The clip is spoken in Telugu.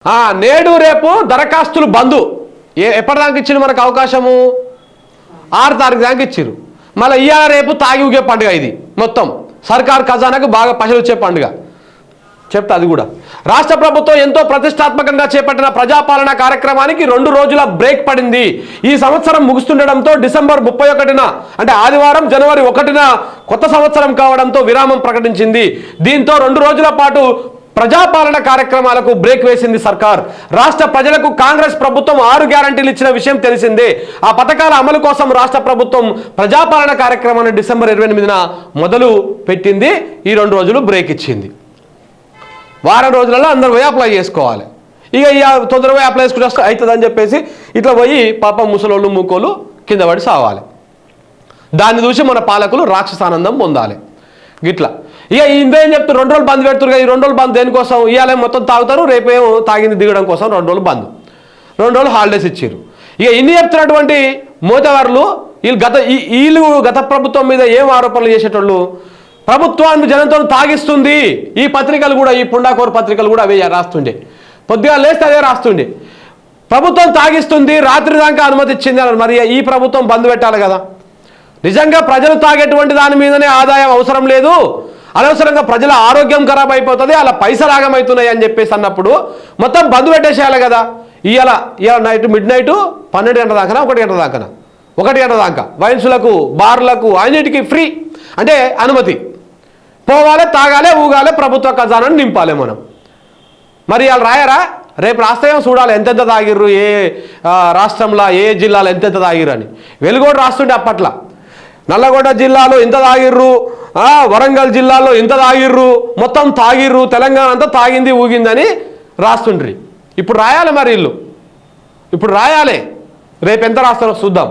నేడు రేపు దరఖాస్తులు బంద్ ఎప్పటిదాకా ఇచ్చిండు మనకు అవకాశము 6 తారీఖు దాకా ఇచ్చిర్రు మళ్ళీ ఇవాళ రేపు తాగి ఊగే పండుగ ఇది మొత్తం సర్కార్ ఖజానాకు బాగా పైసలు వచ్చే పండుగ చెప్తా అది కూడా రాష్ట్ర ప్రభుత్వం ఎంతో ప్రతిష్టాత్మకంగా చేపట్టిన ప్రజాపాలన కార్యక్రమానికి 2 రోజుల బ్రేక్ పడింది ఈ సంవత్సరం ముగుస్తుండడంతో డిసెంబర్ 31న అంటే ఆదివారం జనవరి 1న కొత్త సంవత్సరం కావడంతో విరామం ప్రకటించింది దీంతో 2 రోజుల పాటు ప్రజాపాలన కార్యక్రమాలకు బ్రేక్ వేసింది సర్కార్ రాష్ట్ర ప్రజలకు కాంగ్రెస్ ప్రభుత్వం 6 గ్యారెంటీలు ఇచ్చిన విషయం తెలిసిందే ఆ పథకాల అమలు కోసం రాష్ట్ర ప్రభుత్వం ప్రజాపాలన కార్యక్రమాన్ని డిసెంబర్ 28న మొదలు పెట్టింది ఈ 2 రోజులు బ్రేక్ ఇచ్చింది వారం రోజులలో అందరూ పోయి అప్లై చేసుకోవాలి ఇక తొందరగా పోయి అప్లై చేసుకుంటే అవుతుందని చెప్పేసి ఇట్లా పోయి పాపం ముసలోళ్ళు మూకోళ్ళు కింద పడి సావాలి దాన్ని చూసి మన పాలకులు రాక్షసానందం పొందాలి గిట్లా ఇక ఇందేం చెప్తారు 2 రోజులు బంద్ పెడుతురు ఈ 2 రోజులు బంద్ దేనికోసం ఇవాళ మొత్తం తాగుతారు రేపేమో తాగింది దిగడం కోసం 2 రోజులు బంద్ 2 రోజులు హాలిడేస్ ఇచ్చారు ఇక ఇన్ని చెప్తున్నటువంటి మోతవర్లు వీళ్ళు గత ప్రభుత్వం మీద ఏం ఆరోపణలు చేసేటోళ్ళు ప్రభుత్వాన్ని జనంతో తాగిస్తుంది ఈ పత్రికలు కూడా ఈ పుండాకోరు పత్రికలు కూడా అవే రాస్తుండే పొద్దుగా లేస్తే అదే రాస్తుండే ప్రభుత్వం తాగిస్తుంది రాత్రి దాకా అనుమతి ఇచ్చింది అని మరి ఈ ప్రభుత్వం బంద్ పెట్టాలి కదా నిజంగా ప్రజలు తాగేటువంటి దాని మీదనే ఆదాయం అవసరం లేదు అనవసరంగా ప్రజల ఆరోగ్యం ఖరాబ్ అయిపోతుంది అలా పైసలు ఆగమవుతున్నాయి అని చెప్పేసి అన్నప్పుడు మొత్తం బంద్ పెట్టేసేయాలి కదా ఇవాళ నైట్ మిడ్ నైట్ 12 గంటల దాకా 1 గంట దాకా 1 గంట దాకా వైన్సులకు బార్లకు అన్నిటికీ ఫ్రీ అంటే అనుమతి పోవాలి తాగాలి ఊగాలి ప్రభుత్వ ఖజానాన్ని నింపాలి మనం మరి వాళ్ళు రాయరా రేపు రాష్ట్రం చూడాలి ఎంతెంత తాగిర్రు ఏ రాష్ట్రంలో ఏ జిల్లాలో ఎంతెంత తాగిర్రు అని వెలుగోడు రాస్తుండే అప్పట్లో నల్లగొండ జిల్లాలో ఇంత తాగిర్రు వరంగల్ జిల్లాలో ఇంత తాగిర్రు మొత్తం తాగిర్రు తెలంగాణ అంతా తాగింది ఊగిందని రాస్తుండ్రి ఇప్పుడు రాయాలి మరి వీళ్ళు ఇప్పుడు రాయాలి రేపు ఎంత రాస్తారో చూద్దాం